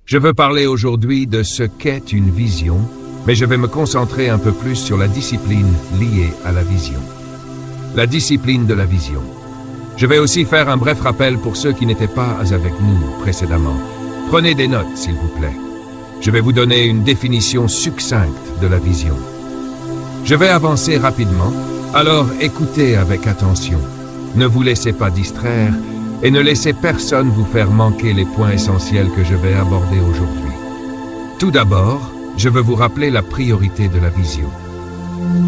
Je veux parler aujourd'hui de ce qu'est une vision, mais je vais me concentrer un peu plus sur la discipline liée à la vision. La discipline de la vision. Je vais aussi faire un bref rappel pour ceux qui n'étaient pas avec nous précédemment. Prenez des notes, s'il vous plaît. Je vais vous donner une définition succincte de la vision. Je vais avancer rapidement, alors écoutez avec attention. Ne vous laissez pas distraire et ne laissez personne vous faire manquer les points essentiels que je vais aborder aujourd'hui. Tout d'abord, je veux vous rappeler la priorité de la vision.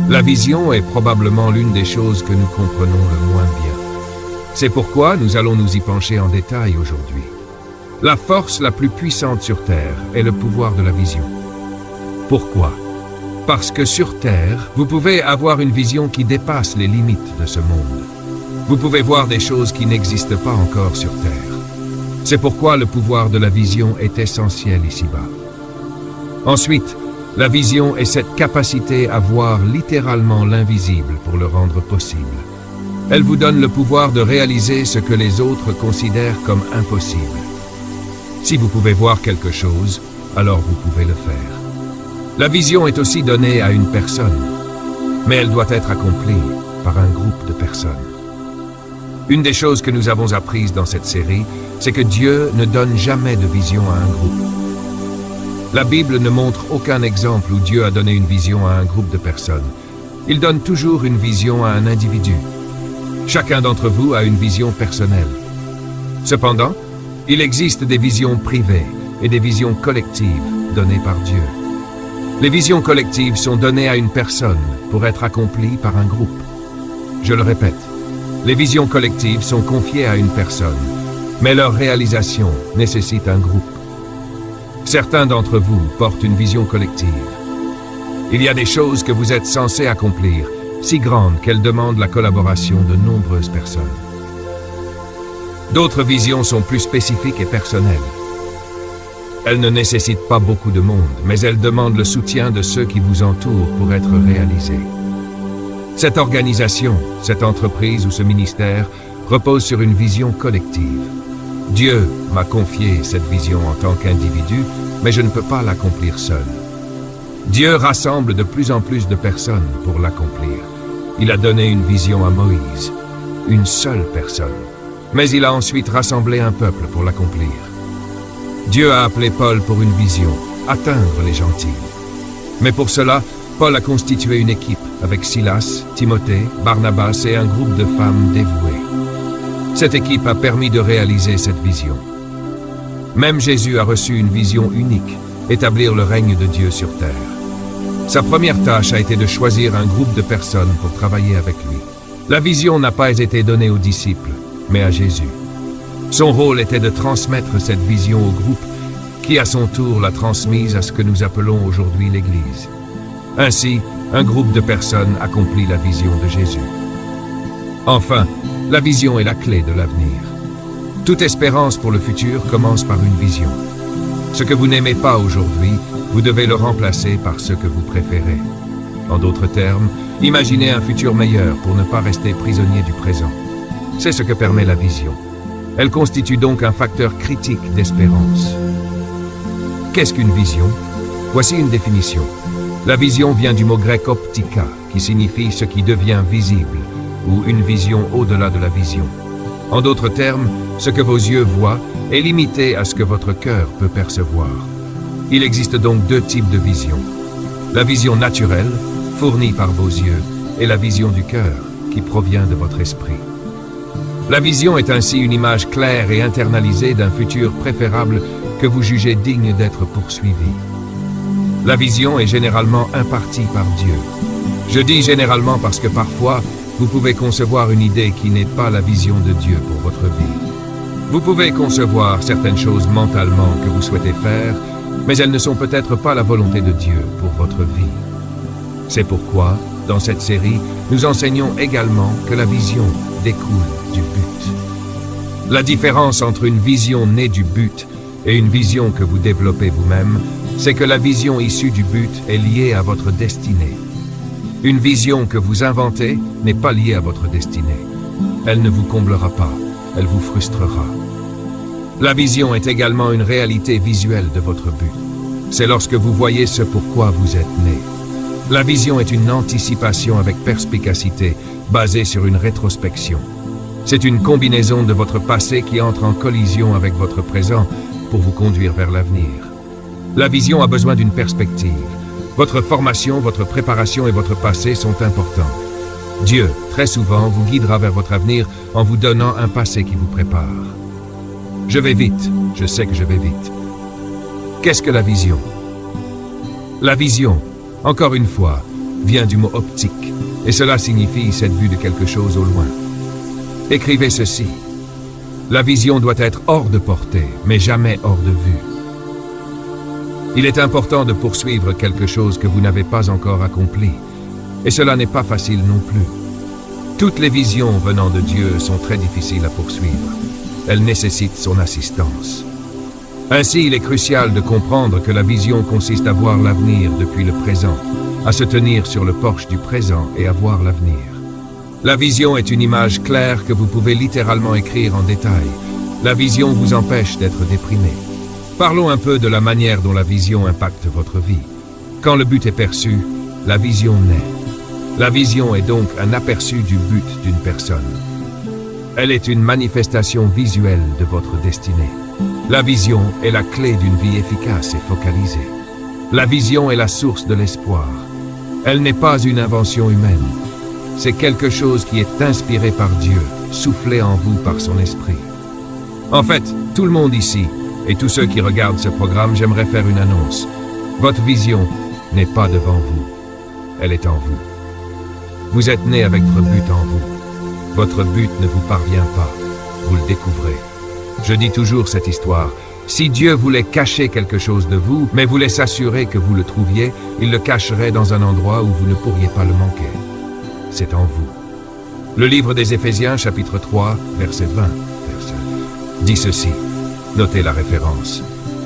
La vision est probablement l'une des choses que nous comprenons le moins bien. C'est pourquoi nous allons nous y pencher en détail aujourd'hui. La force la plus puissante sur Terre est le pouvoir de la vision. Pourquoi? Parce que sur Terre, vous pouvez avoir une vision qui dépasse les limites de ce monde. Vous pouvez voir des choses qui n'existent pas encore sur Terre. C'est pourquoi le pouvoir de la vision est essentiel ici-bas. Ensuite, la vision est cette capacité à voir littéralement l'invisible pour le rendre possible. Elle vous donne le pouvoir de réaliser ce que les autres considèrent comme impossible. Si vous pouvez voir quelque chose, alors vous pouvez le faire. La vision est aussi donnée à une personne, mais elle doit être accomplie par un groupe de personnes. Une des choses que nous avons apprises dans cette série, c'est que Dieu ne donne jamais de vision à un groupe. La Bible ne montre aucun exemple où Dieu a donné une vision à un groupe de personnes. Il donne toujours une vision à un individu. Chacun d'entre vous a une vision personnelle. Cependant, il existe des visions privées et des visions collectives données par Dieu. Les visions collectives sont données à une personne pour être accomplies par un groupe. Je le répète, les visions collectives sont confiées à une personne, mais leur réalisation nécessite un groupe. Certains d'entre vous portent une vision collective. Il y a des choses que vous êtes censés accomplir, si grandes qu'elles demandent la collaboration de nombreuses personnes. D'autres visions sont plus spécifiques et personnelles. Elles ne nécessitent pas beaucoup de monde, mais elles demandent le soutien de ceux qui vous entourent pour être réalisées. Cette organisation, cette entreprise ou ce ministère repose sur une vision collective. Dieu m'a confié cette vision en tant qu'individu, mais je ne peux pas l'accomplir seul. Dieu rassemble de plus en plus de personnes pour l'accomplir. Il a donné une vision à Moïse, une seule personne, mais il a ensuite rassemblé un peuple pour l'accomplir. Dieu a appelé Paul pour une vision, atteindre les gentils. Mais pour cela, Paul a constitué une équipe avec Silas, Timothée, Barnabas et un groupe de femmes dévouées. Cette équipe a permis de réaliser cette vision. Même Jésus a reçu une vision unique, établir le règne de Dieu sur terre. Sa première tâche a été de choisir un groupe de personnes pour travailler avec lui. La vision n'a pas été donnée aux disciples, mais à Jésus. Son rôle était de transmettre cette vision au groupe, qui à son tour l'a transmise à ce que nous appelons aujourd'hui l'Église. Ainsi, un groupe de personnes accomplit la vision de Jésus. Enfin, la vision est la clé de l'avenir. Toute espérance pour le futur commence par une vision. Ce que vous n'aimez pas aujourd'hui, vous devez le remplacer par ce que vous préférez. En d'autres termes, imaginez un futur meilleur pour ne pas rester prisonnier du présent. C'est ce que permet la vision. Elle constitue donc un facteur critique d'espérance. Qu'est-ce qu'une vision? Voici une définition. La vision vient du mot grec optika, qui signifie ce qui devient visible, ou une vision au-delà de la vision. En d'autres termes, ce que vos yeux voient est limité à ce que votre cœur peut percevoir. Il existe donc deux types de visions. La vision naturelle, fournie par vos yeux, et la vision du cœur, qui provient de votre esprit. La vision est ainsi une image claire et internalisée d'un futur préférable que vous jugez digne d'être poursuivi. La vision est généralement impartie par Dieu. Je dis généralement parce que parfois, vous pouvez concevoir une idée qui n'est pas la vision de Dieu pour votre vie. Vous pouvez concevoir certaines choses mentalement que vous souhaitez faire, mais elles ne sont peut-être pas la volonté de Dieu pour votre vie. C'est pourquoi, dans cette série, nous enseignons également que la vision découle du but. La différence entre une vision née du but et une vision que vous développez vous-même, c'est que la vision issue du but est liée à votre destinée. Une vision que vous inventez n'est pas liée à votre destinée. Elle ne vous comblera pas, elle vous frustrera. La vision est également une réalité visuelle de votre but. C'est lorsque vous voyez ce pourquoi vous êtes né. La vision est une anticipation avec perspicacité, basée sur une rétrospection. C'est une combinaison de votre passé qui entre en collision avec votre présent pour vous conduire vers l'avenir. La vision a besoin d'une perspective. Votre formation, votre préparation et votre passé sont importants. Dieu, très souvent, vous guidera vers votre avenir en vous donnant un passé qui vous prépare. Je vais vite, je sais que je vais vite. Qu'est-ce que la vision? La vision, encore une fois, vient du mot optique, et cela signifie cette vue de quelque chose au loin. Écrivez ceci. La vision doit être hors de portée, mais jamais hors de vue. Il est important de poursuivre quelque chose que vous n'avez pas encore accompli, et cela n'est pas facile non plus. Toutes les visions venant de Dieu sont très difficiles à poursuivre. Elles nécessitent son assistance. Ainsi, il est crucial de comprendre que la vision consiste à voir l'avenir depuis le présent, à se tenir sur le porche du présent et à voir l'avenir. La vision est une image claire que vous pouvez littéralement écrire en détail. La vision vous empêche d'être déprimé. Parlons un peu de la manière dont la vision impacte votre vie. Quand le but est perçu, la vision naît. La vision est donc un aperçu du but d'une personne. Elle est une manifestation visuelle de votre destinée. La vision est la clé d'une vie efficace et focalisée. La vision est la source de l'espoir. Elle n'est pas une invention humaine. C'est quelque chose qui est inspiré par Dieu, soufflé en vous par son esprit. En fait, tout le monde ici, et tous ceux qui regardent ce programme, j'aimerais faire une annonce. Votre vision n'est pas devant vous. Elle est en vous. Vous êtes né avec votre but en vous. Votre but ne vous parvient pas. Vous le découvrez. Je dis toujours cette histoire. Si Dieu voulait cacher quelque chose de vous, mais voulait s'assurer que vous le trouviez, il le cacherait dans un endroit où vous ne pourriez pas le manquer. C'est en vous. Le livre des Éphésiens, chapitre 3, verset 20, dit ceci. Notez la référence.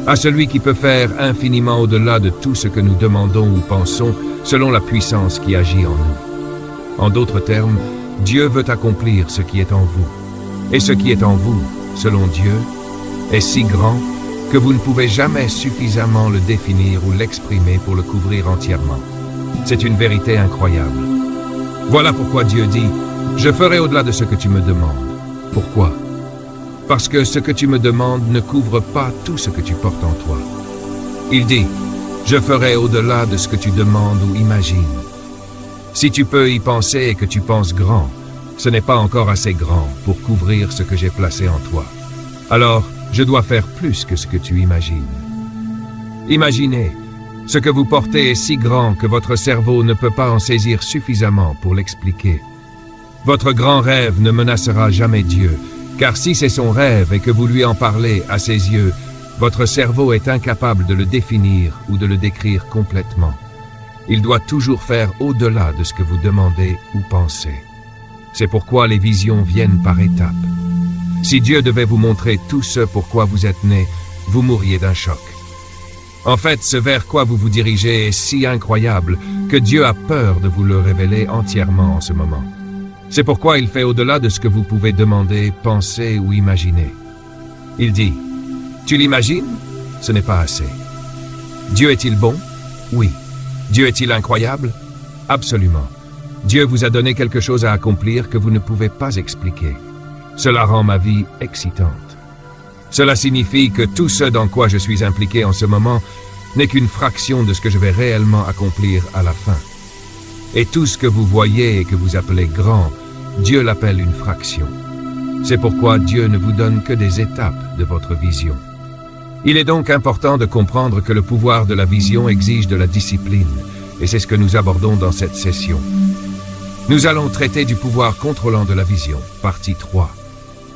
À celui qui peut faire infiniment au-delà de tout ce que nous demandons ou pensons, selon la puissance qui agit en nous. En d'autres termes, Dieu veut accomplir ce qui est en vous. Et ce qui est en vous, selon Dieu, est si grand que vous ne pouvez jamais suffisamment le définir ou l'exprimer pour le couvrir entièrement. C'est une vérité incroyable. Voilà pourquoi Dieu dit « Je ferai au-delà de ce que tu me demandes ». Pourquoi? Parce que ce que tu me demandes ne couvre pas tout ce que tu portes en toi. Il dit « Je ferai au-delà de ce que tu demandes ou imagines ». Si tu peux y penser et que tu penses grand, ce n'est pas encore assez grand pour couvrir ce que j'ai placé en toi. Alors, je dois faire plus que ce que tu imagines. Imaginez, ce que vous portez est si grand que votre cerveau ne peut pas en saisir suffisamment pour l'expliquer. Votre grand rêve ne menacera jamais Dieu, car si c'est son rêve et que vous lui en parlez à ses yeux, votre cerveau est incapable de le définir ou de le décrire complètement. Il doit toujours faire au-delà de ce que vous demandez ou pensez. C'est pourquoi les visions viennent par étapes. Si Dieu devait vous montrer tout ce pourquoi vous êtes né, vous mourriez d'un choc. En fait, ce vers quoi vous vous dirigez est si incroyable que Dieu a peur de vous le révéler entièrement en ce moment. C'est pourquoi il fait au-delà de ce que vous pouvez demander, penser ou imaginer. Il dit, « Tu l'imagines? Ce n'est pas assez. Dieu est-il bon? Oui. Dieu est-il incroyable? Absolument. Dieu vous a donné quelque chose à accomplir que vous ne pouvez pas expliquer. Cela rend ma vie excitante. Cela signifie que tout ce dans quoi je suis impliqué en ce moment n'est qu'une fraction de ce que je vais réellement accomplir à la fin. Et tout ce que vous voyez et que vous appelez grand, Dieu l'appelle une fraction. C'est pourquoi Dieu ne vous donne que des étapes de votre vision. Il est donc important de comprendre que le pouvoir de la vision exige de la discipline, et c'est ce que nous abordons dans cette session. Nous allons traiter du pouvoir contrôlant de la vision, partie 3.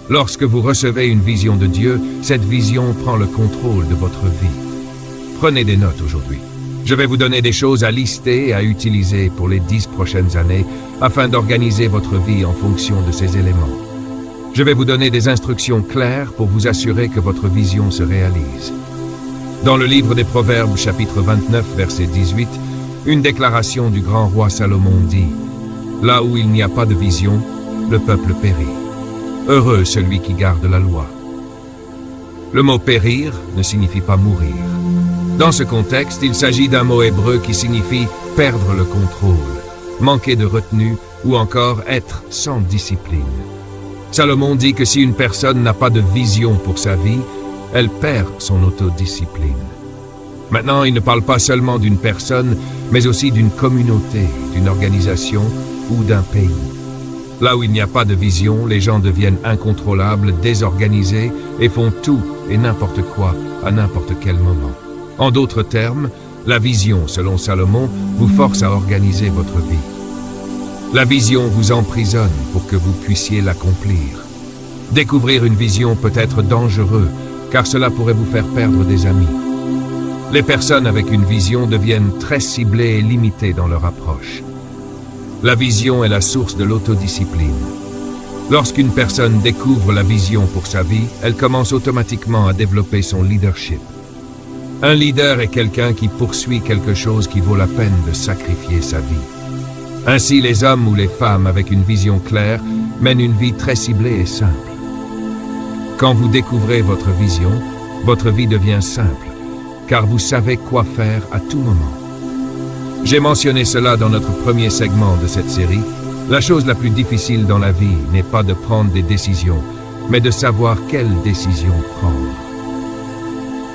Lorsque vous recevez une vision de Dieu, cette vision prend le contrôle de votre vie. Prenez des notes aujourd'hui. Je vais vous donner des choses à lister et à utiliser pour les 10 prochaines années afin d'organiser votre vie en fonction de ces éléments. Je vais vous donner des instructions claires pour vous assurer que votre vision se réalise. Dans le livre des Proverbes, chapitre 29, verset 18, une déclaration du grand roi Salomon dit « Là où il n'y a pas de vision, le peuple périt. Heureux celui qui garde la loi. » Le mot périr ne signifie pas mourir. Dans ce contexte, il s'agit d'un mot hébreu qui signifie perdre le contrôle, manquer de retenue ou encore être sans discipline. Salomon dit que si une personne n'a pas de vision pour sa vie, elle perd son autodiscipline. Maintenant, il ne parle pas seulement d'une personne, mais aussi d'une communauté, d'une organisation ou d'un pays. Là où il n'y a pas de vision, les gens deviennent incontrôlables, désorganisés et font tout et n'importe quoi à n'importe quel moment. En d'autres termes, la vision, selon Salomon, vous force à organiser votre vie. La vision vous emprisonne pour que vous puissiez l'accomplir. Découvrir une vision peut être dangereux, car cela pourrait vous faire perdre des amis. Les personnes avec une vision deviennent très ciblées et limitées dans leur approche. La vision est la source de l'autodiscipline. Lorsqu'une personne découvre la vision pour sa vie, elle commence automatiquement à développer son leadership. Un leader est quelqu'un qui poursuit quelque chose qui vaut la peine de sacrifier sa vie. Ainsi, les hommes ou les femmes avec une vision claire mènent une vie très ciblée et simple. Quand vous découvrez votre vision, votre vie devient simple, car vous savez quoi faire à tout moment. J'ai mentionné cela dans notre premier segment de cette série. La chose la plus difficile dans la vie n'est pas de prendre des décisions, mais de savoir quelle décision prendre.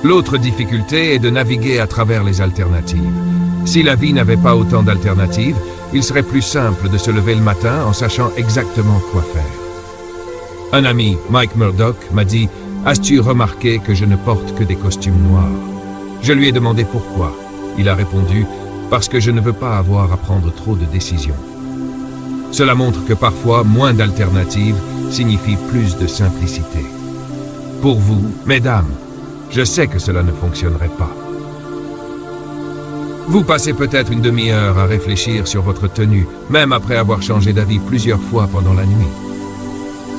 L'autre difficulté est de naviguer à travers les alternatives. Si la vie n'avait pas autant d'alternatives, il serait plus simple de se lever le matin en sachant exactement quoi faire. Un ami, Mike Murdock, m'a dit « As-tu remarqué que je ne porte que des costumes noirs ?» Je lui ai demandé pourquoi. Il a répondu « Parce que je ne veux pas avoir à prendre trop de décisions. » Cela montre que parfois, moins d'alternatives signifie plus de simplicité. Pour vous, mesdames, je sais que cela ne fonctionnerait pas. Vous passez peut-être une demi-heure à réfléchir sur votre tenue, même après avoir changé d'avis plusieurs fois pendant la nuit.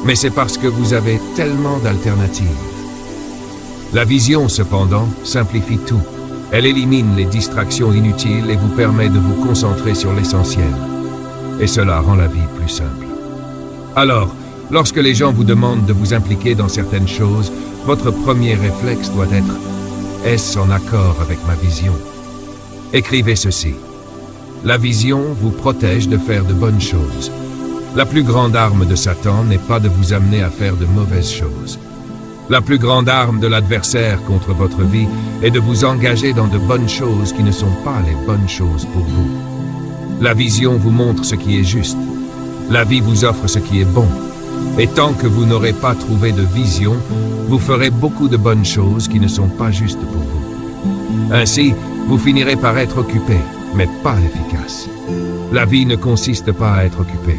Mais c'est parce que vous avez tellement d'alternatives. La vision, cependant, simplifie tout. Elle élimine les distractions inutiles et vous permet de vous concentrer sur l'essentiel. Et cela rend la vie plus simple. Alors, lorsque les gens vous demandent de vous impliquer dans certaines choses, votre premier réflexe doit être « Est-ce en accord avec ma vision ?» Écrivez ceci. La vision vous protège de faire de bonnes choses. La plus grande arme de Satan n'est pas de vous amener à faire de mauvaises choses. La plus grande arme de l'adversaire contre votre vie est de vous engager dans de bonnes choses qui ne sont pas les bonnes choses pour vous. La vision vous montre ce qui est juste. La vie vous offre ce qui est bon. Et tant que vous n'aurez pas trouvé de vision, vous ferez beaucoup de bonnes choses qui ne sont pas justes pour vous. Ainsi, vous finirez par être occupé, mais pas efficace. La vie ne consiste pas à être occupé.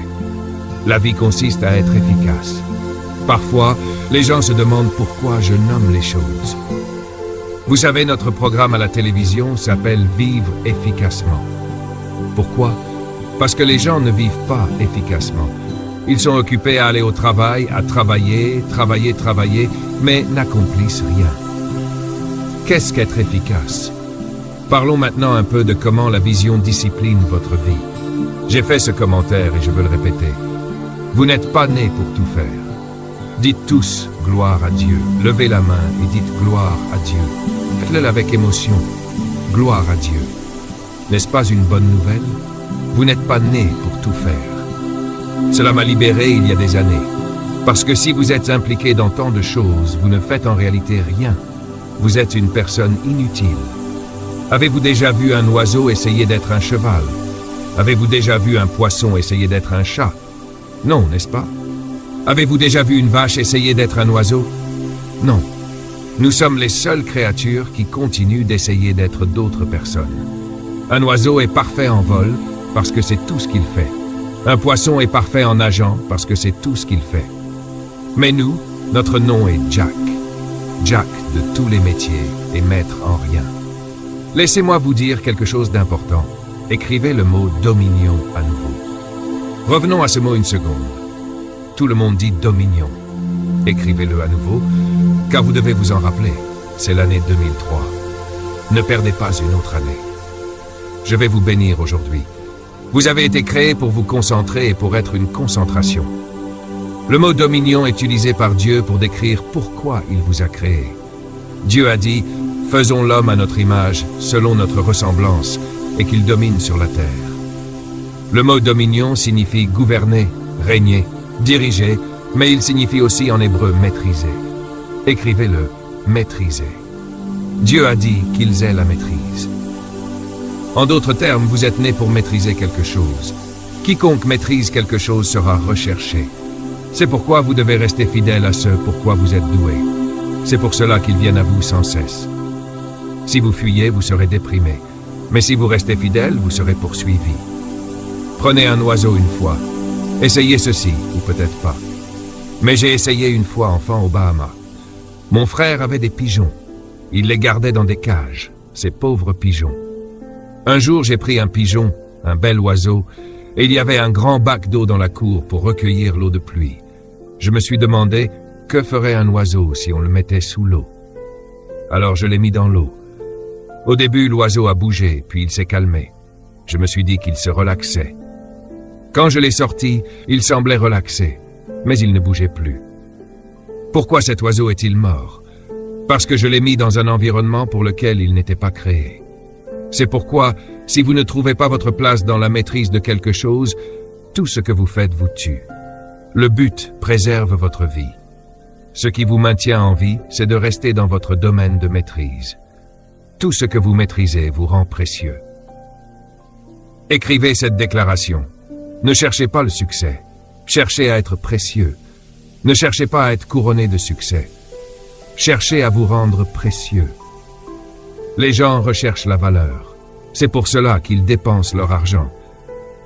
La vie consiste à être efficace. Parfois, les gens se demandent pourquoi je nomme les choses. Vous savez, notre programme à la télévision s'appelle « Vivre efficacement ». Pourquoi? Parce que les gens ne vivent pas efficacement. Ils sont occupés à aller au travail, à travailler, mais n'accomplissent rien. Qu'est-ce qu'être efficace? Parlons maintenant un peu de comment la vision discipline votre vie. J'ai fait ce commentaire et je veux le répéter. Vous n'êtes pas nés pour tout faire. Dites tous « gloire à Dieu ». Levez la main et dites « gloire à Dieu ». Faites-le avec émotion. « Gloire à Dieu ». N'est-ce pas une bonne nouvelle? Vous n'êtes pas nés pour tout faire. Cela m'a libéré il y a des années. Parce que si vous êtes impliqué dans tant de choses, vous ne faites en réalité rien. Vous êtes une personne inutile. Avez-vous déjà vu un oiseau essayer d'être un cheval? Avez-vous déjà vu un poisson essayer d'être un chat? Non, n'est-ce pas? Avez-vous déjà vu une vache essayer d'être un oiseau? Non. Nous sommes les seules créatures qui continuent d'essayer d'être d'autres personnes. Un oiseau est parfait en vol parce que c'est tout ce qu'il fait. Un poisson est parfait en nageant parce que c'est tout ce qu'il fait. Mais nous, notre nom est Jack. Jack de tous les métiers et maître en rien. Laissez-moi vous dire quelque chose d'important. Écrivez le mot dominion à nouveau. Revenons à ce mot une seconde. Tout le monde dit dominion. Écrivez-le à nouveau, car vous devez vous en rappeler. C'est l'année 2003. Ne perdez pas une autre année. Je vais vous bénir aujourd'hui. Vous avez été créé pour vous concentrer et pour être une concentration. Le mot dominion est utilisé par Dieu pour décrire pourquoi il vous a créé. Dieu a dit, « Faisons l'homme à notre image, selon notre ressemblance, et qu'il domine sur la terre. » Le mot dominion signifie gouverner, régner, diriger, mais il signifie aussi en hébreu maîtriser. Écrivez-le, maîtriser. Dieu a dit qu'ils aient la maîtrise. En d'autres termes, vous êtes né pour maîtriser quelque chose. Quiconque maîtrise quelque chose sera recherché. C'est pourquoi vous devez rester fidèle à ce pourquoi vous êtes doué. C'est pour cela qu'ils viennent à vous sans cesse. Si vous fuyez, vous serez déprimé. Mais si vous restez fidèle, vous serez poursuivi. Prenez un oiseau une fois. Essayez ceci, ou peut-être pas. Mais j'ai essayé une fois enfant aux Bahamas. Mon frère avait des pigeons. Il les gardait dans des cages, ces pauvres pigeons. Un jour, j'ai pris un pigeon, un bel oiseau, et il y avait un grand bac d'eau dans la cour pour recueillir l'eau de pluie. Je me suis demandé, que ferait un oiseau si on le mettait sous l'eau? Alors je l'ai mis dans l'eau. Au début, l'oiseau a bougé, puis il s'est calmé. Je me suis dit qu'il se relaxait. Quand je l'ai sorti, il semblait relaxé, mais il ne bougeait plus. Pourquoi cet oiseau est-il mort? Parce que je l'ai mis dans un environnement pour lequel il n'était pas créé. C'est pourquoi, si vous ne trouvez pas votre place dans la maîtrise de quelque chose, tout ce que vous faites vous tue. Le but préserve votre vie. Ce qui vous maintient en vie, c'est de rester dans votre domaine de maîtrise. Tout ce que vous maîtrisez vous rend précieux. Écrivez cette déclaration. Ne cherchez pas le succès. Cherchez à être précieux. Ne cherchez pas à être couronné de succès. Cherchez à vous rendre précieux. Les gens recherchent la valeur. C'est pour cela qu'ils dépensent leur argent.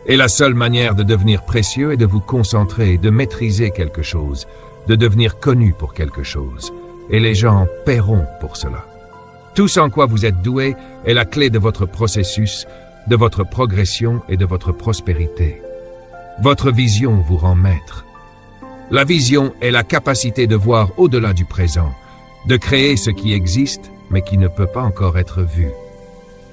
Et la seule manière de devenir précieux est de vous concentrer, de maîtriser quelque chose, de devenir connu pour quelque chose. Et les gens paieront pour cela. Tout ce en quoi vous êtes doué est la clé de votre processus, de votre progression et de votre prospérité. Votre vision vous rend maître. La vision est la capacité de voir au-delà du présent, de créer ce qui existe, mais qui ne peut pas encore être vu.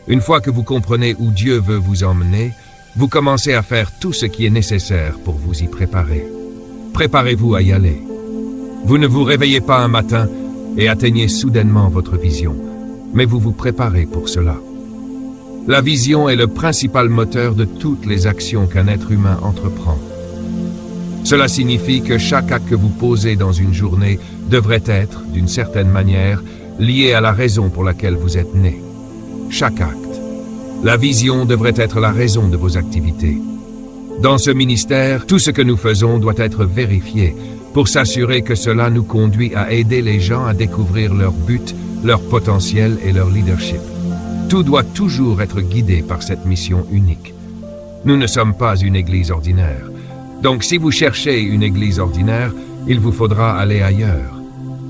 Une fois que vous comprenez où Dieu veut vous emmener, vous commencez à faire tout ce qui est nécessaire pour vous y préparer. Préparez-vous à y aller. Vous ne vous réveillez pas un matin et atteignez soudainement votre vision, mais vous vous préparez pour cela. La vision est le principal moteur de toutes les actions qu'un être humain entreprend. Cela signifie que chaque acte que vous posez dans une journée devrait être, d'une certaine manière, lié à la raison pour laquelle vous êtes né. Chaque acte. La vision devrait être la raison de vos activités. Dans ce ministère, tout ce que nous faisons doit être vérifié pour s'assurer que cela nous conduit à aider les gens à découvrir leur but, leur potentiel et leur leadership. Tout doit toujours être guidé par cette mission unique. Nous ne sommes pas une église ordinaire. Donc si vous cherchez une église ordinaire, il vous faudra aller ailleurs.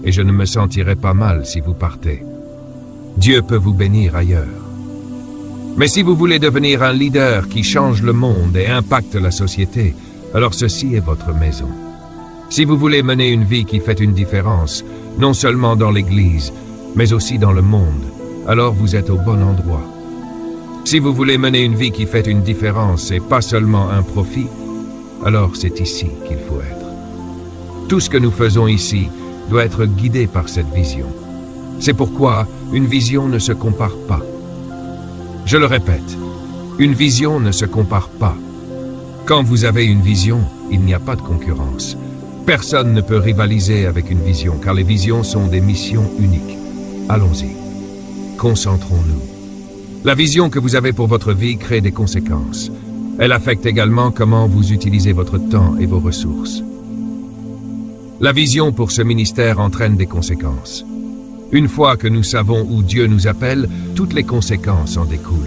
Et je ne me sentirai pas mal si vous partez. Dieu peut vous bénir ailleurs. Mais si vous voulez devenir un leader qui change le monde et impacte la société, alors ceci est votre maison. Si vous voulez mener une vie qui fait une différence, non seulement dans l'église, mais aussi dans le monde, alors vous êtes au bon endroit. Si vous voulez mener une vie qui fait une différence et pas seulement un profit, alors c'est ici qu'il faut être. Tout ce que nous faisons ici doit être guidé par cette vision. C'est pourquoi une vision ne se compare pas. Je le répète, une vision ne se compare pas. Quand vous avez une vision, il n'y a pas de concurrence. Personne ne peut rivaliser avec une vision, car les visions sont des missions uniques. Allons-y. Concentrons-nous. La vision que vous avez pour votre vie crée des conséquences. Elle affecte également comment vous utilisez votre temps et vos ressources. La vision pour ce ministère entraîne des conséquences. Une fois que nous savons où Dieu nous appelle, toutes les conséquences en découlent.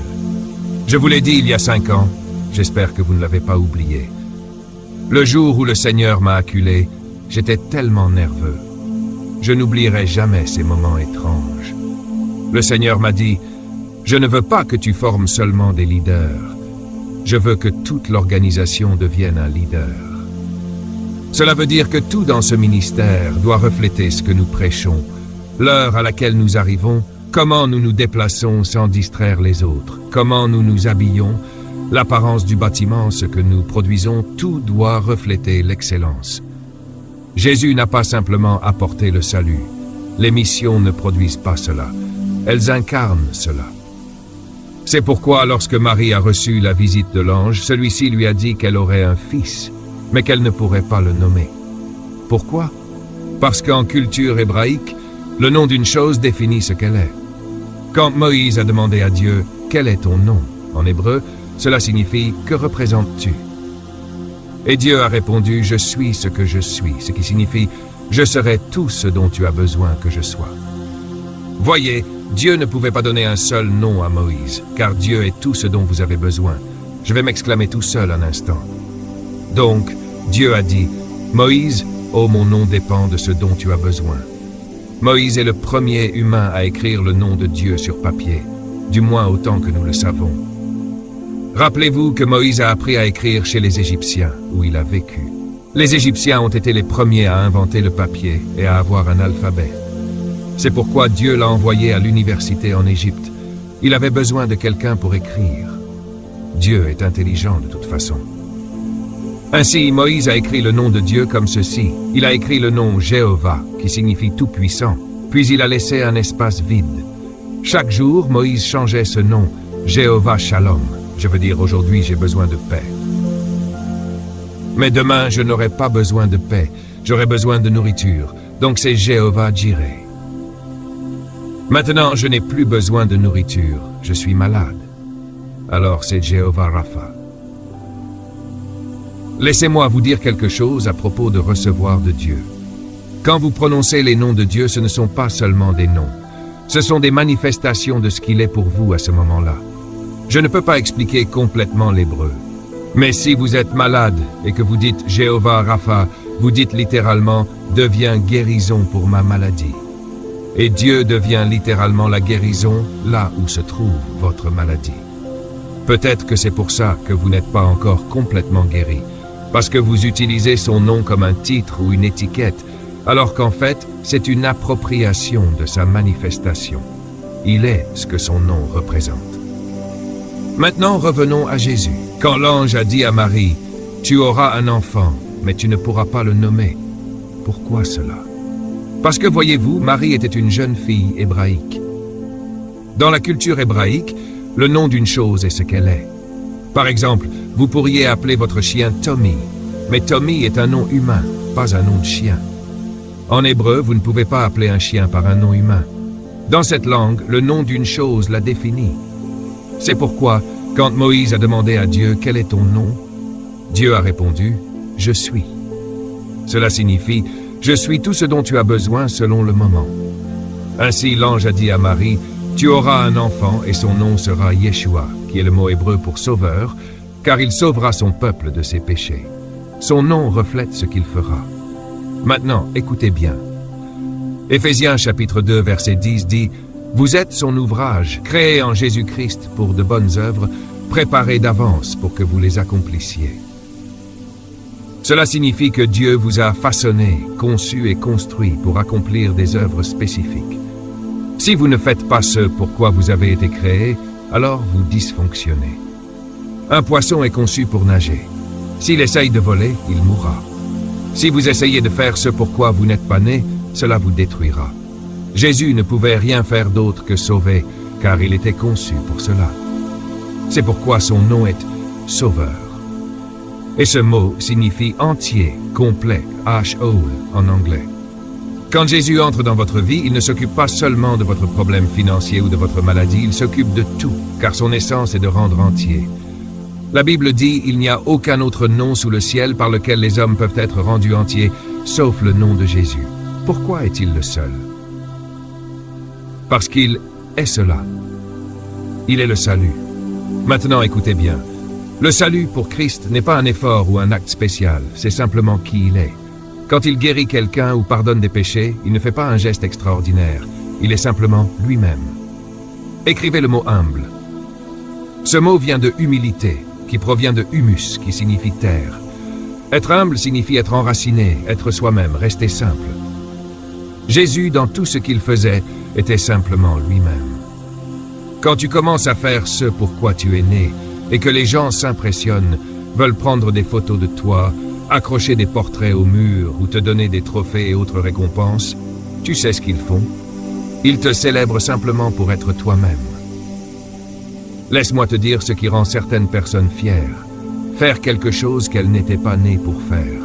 Je vous l'ai dit il y a 5 ans, j'espère que vous ne l'avez pas oublié. Le jour où le Seigneur m'a acculé, j'étais tellement nerveux. Je n'oublierai jamais ces moments étranges. Le Seigneur m'a dit, « Je ne veux pas que tu formes seulement des leaders. Je veux que toute l'organisation devienne un leader. » Cela veut dire que tout dans ce ministère doit refléter ce que nous prêchons, l'heure à laquelle nous arrivons, comment nous nous déplaçons sans distraire les autres, comment nous nous habillons, l'apparence du bâtiment, ce que nous produisons, tout doit refléter l'excellence. Jésus n'a pas simplement apporté le salut, Les missions ne produisent pas cela. Elles incarnent cela. C'est pourquoi lorsque Marie a reçu la visite de l'ange, celui-ci lui a dit qu'elle aurait un fils, mais qu'elle ne pourrait pas le nommer. Pourquoi? Parce qu'en culture hébraïque, le nom d'une chose définit ce qu'elle est. Quand Moïse a demandé à Dieu « Quel est ton nom ?» en hébreu, cela signifie « Que représentes-tu » Et Dieu a répondu « Je suis ce que je suis », ce qui signifie « Je serai tout ce dont tu as besoin que je sois ». Voyez, Dieu ne pouvait pas donner un seul nom à Moïse, car Dieu est tout ce dont vous avez besoin. Je vais m'exclamer tout seul un instant. Donc, Dieu a dit « Moïse, oh mon nom dépend de ce dont tu as besoin ». Moïse est le premier humain à écrire le nom de Dieu sur papier, du moins autant que nous le savons. Rappelez-vous que Moïse a appris à écrire chez les Égyptiens, où il a vécu. Les Égyptiens ont été les premiers à inventer le papier et à avoir un alphabet. C'est pourquoi Dieu l'a envoyé à l'université en Égypte. Il avait besoin de quelqu'un pour écrire. Dieu est intelligent de toute façon. Ainsi, Moïse a écrit le nom de Dieu comme ceci. Il a écrit le nom Jéhovah, qui signifie tout-puissant, puis il a laissé un espace vide. Chaque jour, Moïse changeait ce nom, Jéhovah Shalom. Je veux dire, aujourd'hui, j'ai besoin de paix. Mais demain, je n'aurai pas besoin de paix. J'aurai besoin de nourriture. Donc c'est Jéhovah Jireh. Maintenant, je n'ai plus besoin de nourriture. Je suis malade. Alors c'est Jéhovah Rapha. Laissez-moi vous dire quelque chose à propos de recevoir de Dieu. Quand vous prononcez les noms de Dieu, ce ne sont pas seulement des noms. Ce sont des manifestations de ce qu'il est pour vous à ce moment-là. Je ne peux pas expliquer complètement l'hébreu. Mais si vous êtes malade et que vous dites Jéhovah Rapha, vous dites littéralement « deviens guérison pour ma maladie ». Et Dieu devient littéralement la guérison là où se trouve votre maladie. Peut-être que c'est pour ça que vous n'êtes pas encore complètement guéri, parce que vous utilisez son nom comme un titre ou une étiquette, alors qu'en fait, c'est une appropriation de sa manifestation. Il est ce que son nom représente. Maintenant, revenons à Jésus. Quand l'ange a dit à Marie, « Tu auras un enfant, mais tu ne pourras pas le nommer. » Pourquoi cela? Parce que, voyez-vous, Marie était une jeune fille hébraïque. Dans la culture hébraïque, le nom d'une chose est ce qu'elle est. Par exemple, vous pourriez appeler votre chien Tommy, mais Tommy est un nom humain, pas un nom de chien. En hébreu, vous ne pouvez pas appeler un chien par un nom humain. Dans cette langue, le nom d'une chose la définit. C'est pourquoi, quand Moïse a demandé à Dieu « Quel est ton nom ?» Dieu a répondu « Je suis ». Cela signifie « Je suis tout ce dont tu as besoin selon le moment ». Ainsi, l'ange a dit à Marie « Tu auras un enfant et son nom sera Yeshua », qui est le mot hébreu pour « sauveur », car il sauvera son peuple de ses péchés. Son nom reflète ce qu'il fera. Maintenant, écoutez bien. Éphésiens chapitre 2, verset 10 dit « Vous êtes son ouvrage, créé en Jésus-Christ pour de bonnes œuvres, préparées d'avance pour que vous les accomplissiez. » Cela signifie que Dieu vous a façonné, conçu et construit pour accomplir des œuvres spécifiques. Si vous ne faites pas ce pourquoi vous avez été créé, alors vous dysfonctionnez. Un poisson est conçu pour nager. S'il essaye de voler, il mourra. Si vous essayez de faire ce pourquoi vous n'êtes pas né, cela vous détruira. Jésus ne pouvait rien faire d'autre que sauver, car il était conçu pour cela. C'est pourquoi son nom est Sauveur. Et ce mot signifie entier, complet, whole en anglais. Quand Jésus entre dans votre vie, il ne s'occupe pas seulement de votre problème financier ou de votre maladie, il s'occupe de tout, car son essence est de rendre entier. La Bible dit « Il n'y a aucun autre nom sous le ciel par lequel les hommes peuvent être rendus entiers, sauf le nom de Jésus. » Pourquoi est-il le seul? Parce qu'il est cela. Il est le salut. Maintenant, écoutez bien. Le salut pour Christ n'est pas un effort ou un acte spécial, c'est simplement qui il est. Quand il guérit quelqu'un ou pardonne des péchés, il ne fait pas un geste extraordinaire, il est simplement lui-même. Écrivez le mot humble. Ce mot vient de humilité, qui provient de humus, qui signifie terre. Être humble signifie être enraciné, être soi-même, rester simple. Jésus, dans tout ce qu'il faisait, était simplement lui-même. Quand tu commences à faire ce pourquoi tu es né, et que les gens s'impressionnent, veulent prendre des photos de toi, accrocher des portraits au mur ou te donner des trophées et autres récompenses, Tu sais ce qu'ils font. Ils te célèbrent simplement pour être toi-même. Laisse-moi te dire ce qui rend certaines personnes fières. Faire quelque chose qu'elles n'étaient pas nées pour faire.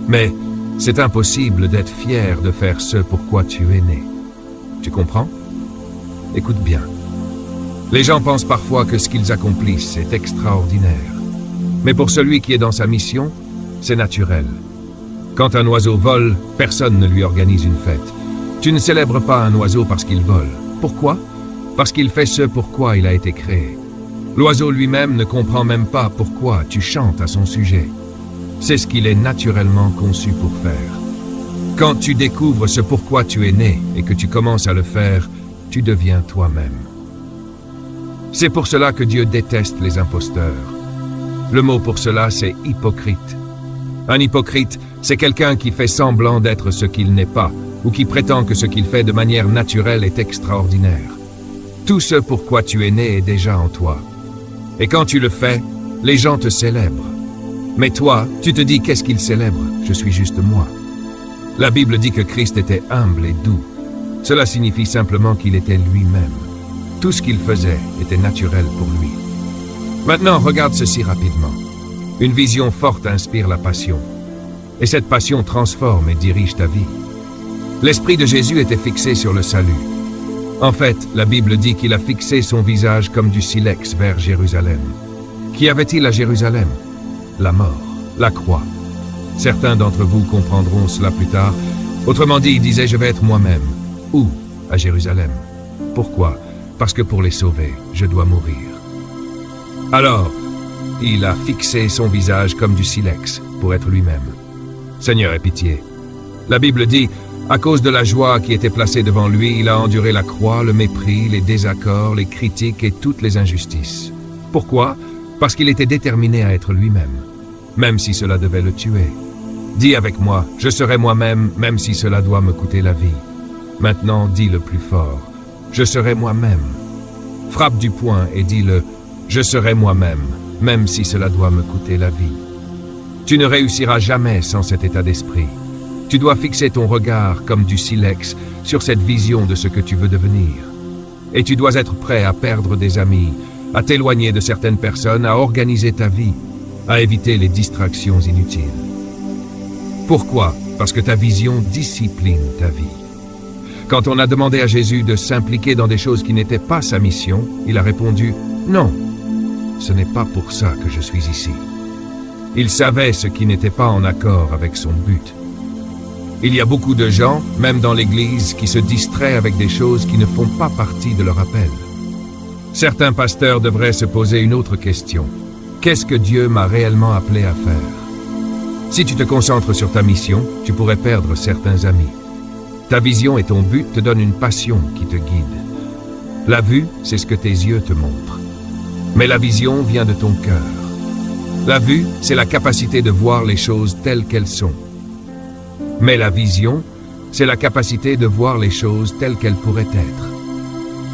Mais c'est impossible d'être fier de faire ce pourquoi tu es né. Tu comprends? Écoute bien. Les gens pensent parfois que ce qu'ils accomplissent est extraordinaire. Mais pour celui qui est dans sa mission, c'est naturel. Quand un oiseau vole, personne ne lui organise une fête. Tu ne célèbres pas un oiseau parce qu'il vole. Pourquoi? Parce qu'il fait ce pourquoi il a été créé. L'oiseau lui-même ne comprend même pas pourquoi tu chantes à son sujet. C'est ce qu'il est naturellement conçu pour faire. Quand tu découvres ce pourquoi tu es né et que tu commences à le faire, tu deviens toi-même. C'est pour cela que Dieu déteste les imposteurs. Le mot pour cela, c'est hypocrite. Un hypocrite, c'est quelqu'un qui fait semblant d'être ce qu'il n'est pas, ou qui prétend que ce qu'il fait de manière naturelle est extraordinaire. Tout ce pourquoi tu es né est déjà en toi. Et quand tu le fais, les gens te célèbrent. Mais toi, tu te dis qu'est-ce qu'ils célèbrent? Je suis juste moi. La Bible dit que Christ était humble et doux. Cela signifie simplement qu'il était lui-même. Tout ce qu'il faisait était naturel pour lui. Maintenant, regarde ceci rapidement. Une vision forte inspire la passion. Et cette passion transforme et dirige ta vie. L'esprit de Jésus était fixé sur le salut. En fait, la Bible dit qu'il a fixé son visage comme du silex vers Jérusalem. Qu'y avait-il à Jérusalem? La mort, la croix. Certains d'entre vous comprendront cela plus tard. Autrement dit, il disait « Je vais être moi-même ». Où? À Jérusalem. Pourquoi? Parce que pour les sauver, je dois mourir. Alors, il a fixé son visage comme du silex pour être lui-même. Seigneur, aie pitié. La Bible dit, à cause de la joie qui était placée devant lui, il a enduré la croix, le mépris, les désaccords, les critiques et toutes les injustices. Pourquoi? Parce qu'il était déterminé à être lui-même, même si cela devait le tuer. Dis avec moi, je serai moi-même, même si cela doit me coûter la vie. Maintenant, dis le plus fort, je serai moi-même. Frappe du poing et dis-le, je serai moi-même, même si cela doit me coûter la vie. Tu ne réussiras jamais sans cet état d'esprit. Tu dois fixer ton regard comme du silex sur cette vision de ce que tu veux devenir. Et tu dois être prêt à perdre des amis, à t'éloigner de certaines personnes, à organiser ta vie, à éviter les distractions inutiles. Pourquoi? Parce que ta vision discipline ta vie. Quand on a demandé à Jésus de s'impliquer dans des choses qui n'étaient pas sa mission, il a répondu « Non, ce n'est pas pour ça que je suis ici ». Il savait ce qui n'était pas en accord avec son but. Il y a beaucoup de gens, même dans l'Église, qui se distraient avec des choses qui ne font pas partie de leur appel. Certains pasteurs devraient se poser une autre question. Qu'est-ce que Dieu m'a réellement appelé à faire? Si tu te concentres sur ta mission, tu pourrais perdre certains amis. Ta vision et ton but te donnent une passion qui te guide. La vue, c'est ce que tes yeux te montrent. Mais la vision vient de ton cœur. La vue, c'est la capacité de voir les choses telles qu'elles sont. Mais la vision, c'est la capacité de voir les choses telles qu'elles pourraient être.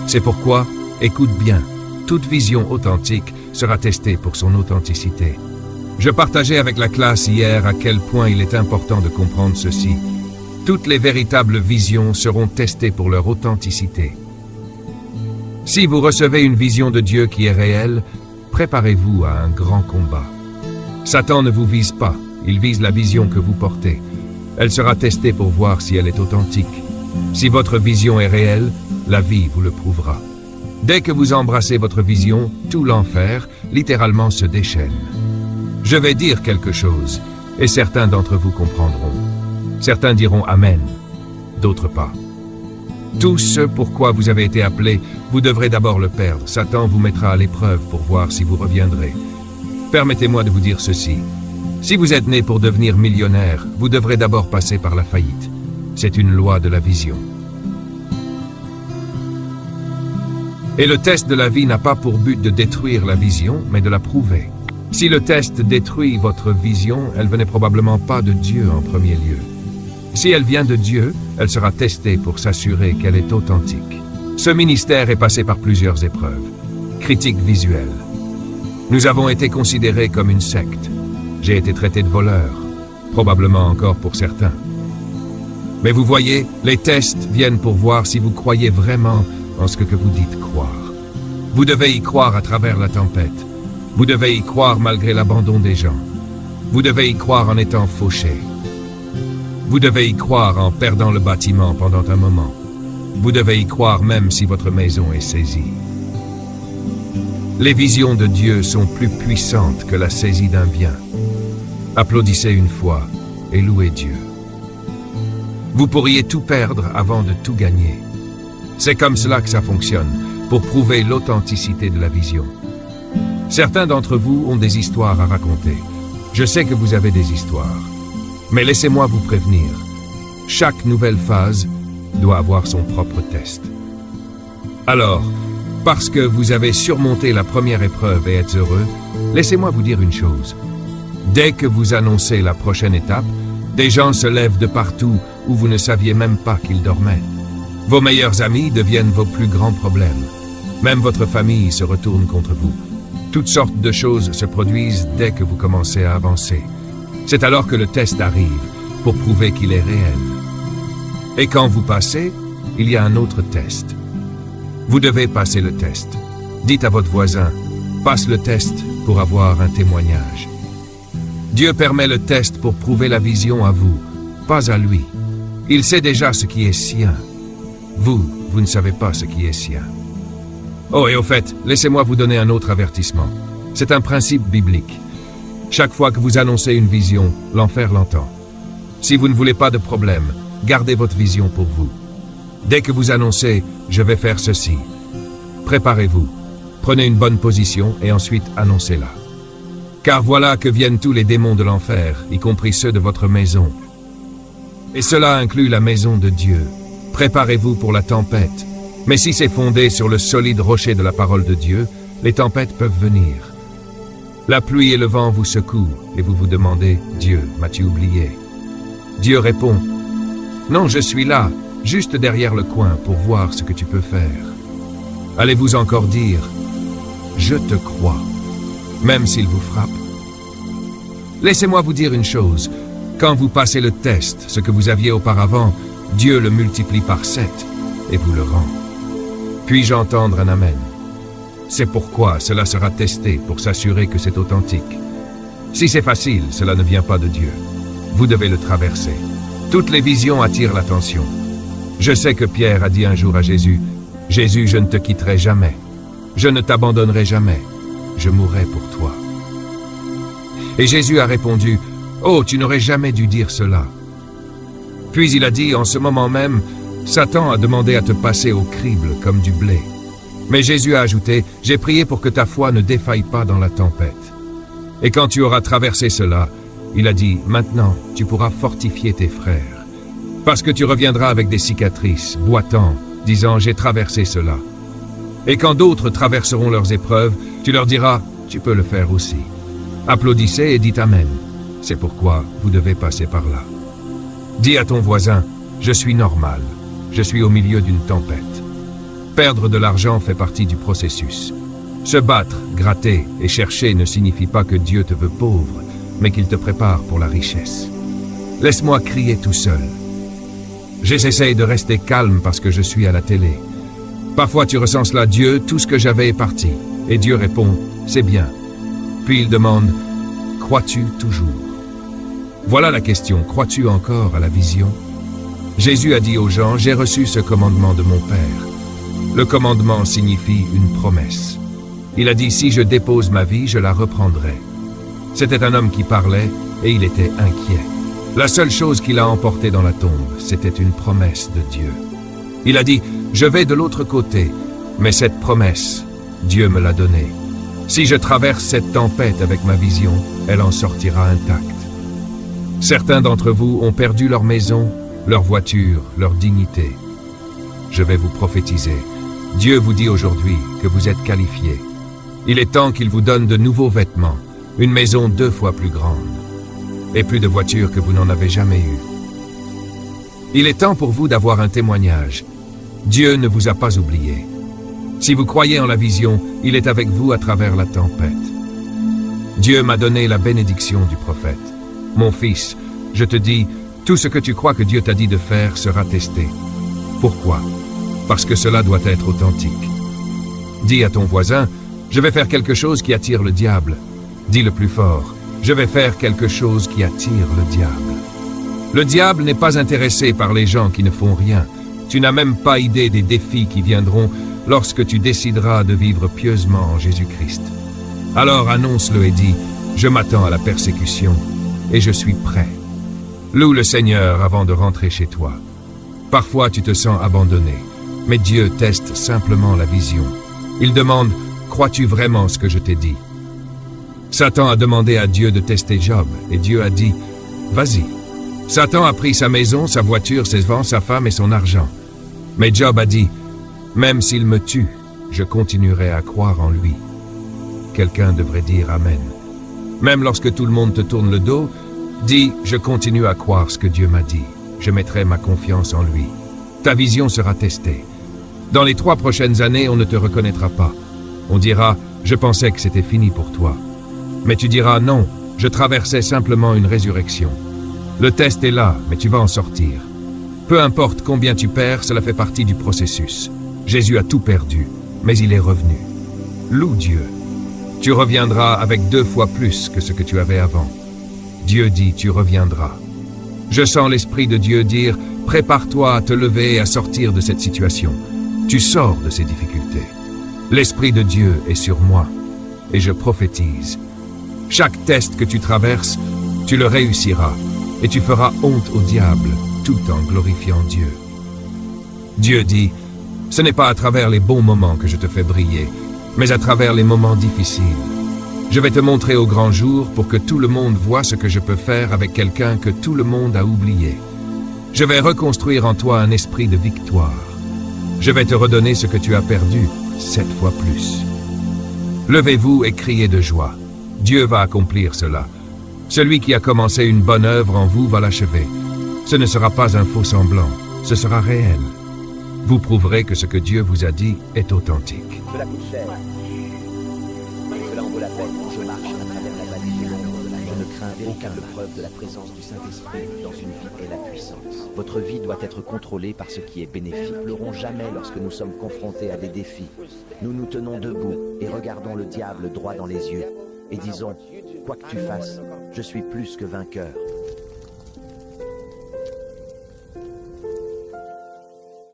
C'est pourquoi, écoute bien, toute vision authentique sera testée pour son authenticité. Je partageais avec la classe hier à quel point il est important de comprendre ceci. Toutes les véritables visions seront testées pour leur authenticité. Si vous recevez une vision de Dieu qui est réelle, préparez-vous à un grand combat. Satan ne vous vise pas, il vise la vision que vous portez. Elle sera testée pour voir si elle est authentique. Si votre vision est réelle, la vie vous le prouvera. Dès que vous embrassez votre vision, tout l'enfer, littéralement, se déchaîne. Je vais dire quelque chose, et certains d'entre vous comprendront. Certains diront « Amen », d'autres pas. Tout ce pourquoi vous avez été appelé, vous devrez d'abord le perdre. Satan vous mettra à l'épreuve pour voir si vous reviendrez. Permettez-moi de vous dire ceci. Si vous êtes né pour devenir millionnaire, vous devrez d'abord passer par la faillite. C'est une loi de la vision. Et le test de la vie n'a pas pour but de détruire la vision, mais de la prouver. Si le test détruit votre vision, elle venait probablement pas de Dieu en premier lieu. Si elle vient de Dieu, elle sera testée pour s'assurer qu'elle est authentique. Ce ministère est passé par plusieurs épreuves. Critique visuelle. Nous avons été considérés comme une secte. J'ai été traité de voleur, probablement encore pour certains. Mais vous voyez, les tests viennent pour voir si vous croyez vraiment en ce que vous dites croire. Vous devez y croire à travers la tempête. Vous devez y croire malgré l'abandon des gens. Vous devez y croire en étant fauché. Vous devez y croire en perdant le bâtiment pendant un moment. Vous devez y croire même si votre maison est saisie. Les visions de Dieu sont plus puissantes que la saisie d'un bien. Applaudissez une fois et louez Dieu. Vous pourriez tout perdre avant de tout gagner. C'est comme cela que ça fonctionne, pour prouver l'authenticité de la vision. Certains d'entre vous ont des histoires à raconter. Je sais que vous avez des histoires. Mais laissez-moi vous prévenir. Chaque nouvelle phase doit avoir son propre test. Alors, parce que vous avez surmonté la première épreuve et êtes heureux, laissez-moi vous dire une chose. Dès que vous annoncez la prochaine étape, des gens se lèvent de partout où vous ne saviez même pas qu'ils dormaient. Vos meilleurs amis deviennent vos plus grands problèmes. Même votre famille se retourne contre vous. Toutes sortes de choses se produisent dès que vous commencez à avancer. C'est alors que le test arrive, pour prouver qu'il est réel. Et quand vous passez, il y a un autre test. Vous devez passer le test. Dites à votre voisin, passe le test pour avoir un témoignage. Dieu permet le test pour prouver la vision à vous, pas à lui. Il sait déjà ce qui est sien. Vous ne savez pas ce qui est sien. Oh, et au fait, laissez-moi vous donner un autre avertissement. C'est un principe biblique. Chaque fois que vous annoncez une vision, l'enfer l'entend. Si vous ne voulez pas de problème, gardez votre vision pour vous. Dès que vous annoncez « je vais faire ceci », préparez-vous, prenez une bonne position et ensuite annoncez-la. Car voilà que viennent tous les démons de l'enfer, y compris ceux de votre maison. Et cela inclut la maison de Dieu. Préparez-vous pour la tempête. Mais si c'est fondé sur le solide rocher de la parole de Dieu, les tempêtes peuvent venir. La pluie et le vent vous secouent et vous vous demandez « Dieu, m'as-tu oublié ?» Dieu répond « Non, je suis là, juste derrière le coin pour voir ce que tu peux faire. » Allez-vous encore dire « Je te crois », même s'il vous frappe? Laissez-moi vous dire une chose. Quand vous passez le test, ce que vous aviez auparavant, Dieu le multiplie par 7 et vous le rend. Puis-je entendre un amen? C'est pourquoi cela sera testé pour s'assurer que c'est authentique. Si c'est facile, cela ne vient pas de Dieu. Vous devez le traverser. Toutes les visions attirent l'attention. Je sais que Pierre a dit un jour à Jésus, « Jésus, je ne te quitterai jamais. Je ne t'abandonnerai jamais. Je mourrai pour toi. » Et Jésus a répondu, « Oh, tu n'aurais jamais dû dire cela. » Puis il a dit, en ce moment même, « Satan a demandé à te passer au crible comme du blé. » Mais Jésus a ajouté, « J'ai prié pour que ta foi ne défaille pas dans la tempête. » Et quand tu auras traversé cela, il a dit, « Maintenant, tu pourras fortifier tes frères. Parce que tu reviendras avec des cicatrices, boitant, disant, j'ai traversé cela. Et quand d'autres traverseront leurs épreuves, tu leur diras, tu peux le faire aussi. Applaudissez et dites Amen. C'est pourquoi vous devez passer par là. Dis à ton voisin, je suis normal. Je suis au milieu d'une tempête. Perdre de l'argent fait partie du processus. Se battre, gratter et chercher ne signifie pas que Dieu te veut pauvre, mais qu'il te prépare pour la richesse. Laisse-moi crier tout seul. J'essaie de rester calme parce que je suis à la télé. Parfois tu ressens cela, Dieu, tout ce que j'avais est parti. Et Dieu répond, c'est bien. Puis il demande, crois-tu toujours? Voilà la question, crois-tu encore à la vision? Jésus a dit aux gens, j'ai reçu ce commandement de mon Père. Le commandement signifie une promesse. Il a dit, si je dépose ma vie, je la reprendrai. C'était un homme qui parlait et il était inquiet. La seule chose qu'il a emportée dans la tombe, c'était une promesse de Dieu. Il a dit, je vais de l'autre côté, mais cette promesse, Dieu me l'a donnée. Si je traverse cette tempête avec ma vision, elle en sortira intacte. Certains d'entre vous ont perdu leur maison, leur voiture, leur dignité. Je vais vous prophétiser. Dieu vous dit aujourd'hui que vous êtes qualifiés. Il est temps qu'il vous donne de nouveaux vêtements, une maison 2 fois plus grande, et plus de voitures que vous n'en avez jamais eues. Il est temps pour vous d'avoir un témoignage. Dieu ne vous a pas oublié. Si vous croyez en la vision, il est avec vous à travers la tempête. Dieu m'a donné la bénédiction du prophète. Mon fils, je te dis, Tout ce que tu crois que Dieu t'a dit de faire sera testé. Pourquoi? Parce que cela doit être authentique. Dis à ton voisin, je vais faire quelque chose qui attire le diable. Dis le plus fort, je vais faire quelque chose qui attire le diable. Le diable n'est pas intéressé par les gens qui ne font rien. Tu n'as même pas idée des défis qui viendront lorsque tu décideras de vivre pieusement en Jésus-Christ. Alors annonce-le et dis, je m'attends à la persécution et je suis prêt. Loue le Seigneur avant de rentrer chez toi. Parfois tu te sens abandonné, mais Dieu teste simplement la vision. Il demande, crois-tu vraiment ce que je t'ai dit? Satan a demandé à Dieu de tester Job, et Dieu a dit, vas-y. Satan a pris sa maison, sa voiture, ses vents, sa femme et son argent. Mais Job a dit, même s'il me tue, je continuerai à croire en lui. Quelqu'un devrait dire Amen. Même lorsque tout le monde te tourne le dos, dis, je continue à croire ce que Dieu m'a dit. Je mettrai ma confiance en lui. Ta vision sera testée. Dans les 3 prochaines années, on ne te reconnaîtra pas. On dira, je pensais que c'était fini pour toi. Mais tu diras, non, je traversais simplement une résurrection. Le test est là, mais tu vas en sortir. Peu importe combien tu perds, cela fait partie du processus. Jésus a tout perdu, mais il est revenu. Loue Dieu. Tu reviendras avec 2 fois plus que ce que tu avais avant. Dieu dit, tu reviendras. Je sens l'Esprit de Dieu dire, prépare-toi à te lever et à sortir de cette situation. Tu sors de ces difficultés. L'Esprit de Dieu est sur moi, et je prophétise. Chaque test que tu traverses, tu le réussiras, et tu feras honte au diable, tout en glorifiant Dieu. Dieu dit, ce n'est pas à travers les bons moments que je te fais briller, mais à travers les moments difficiles. Je vais te montrer au grand jour pour que tout le monde voie ce que je peux faire avec quelqu'un que tout le monde a oublié. Je vais reconstruire en toi un esprit de victoire. Je vais te redonner ce que tu as perdu 7 fois plus. Levez-vous et criez de joie. Dieu va accomplir cela. Celui qui a commencé une bonne œuvre en vous va l'achever. Ce ne sera pas un faux semblant, ce sera réel. Vous prouverez que ce que Dieu vous a dit est authentique. Cela coûte cher. Mais cela en vaut la peine. Je marche à travers la vallée de l'ombre de la mort. Je ne crains véritable preuve de la présence du Saint-Esprit dans une vie et la puissance. Votre vie doit être contrôlée par ce qui est bénéfique. Nous ne pleurons jamais lorsque nous sommes confrontés à des défis. Nous nous tenons debout et regardons le diable droit dans les yeux et disons, quoi que tu fasses, je suis plus que vainqueur.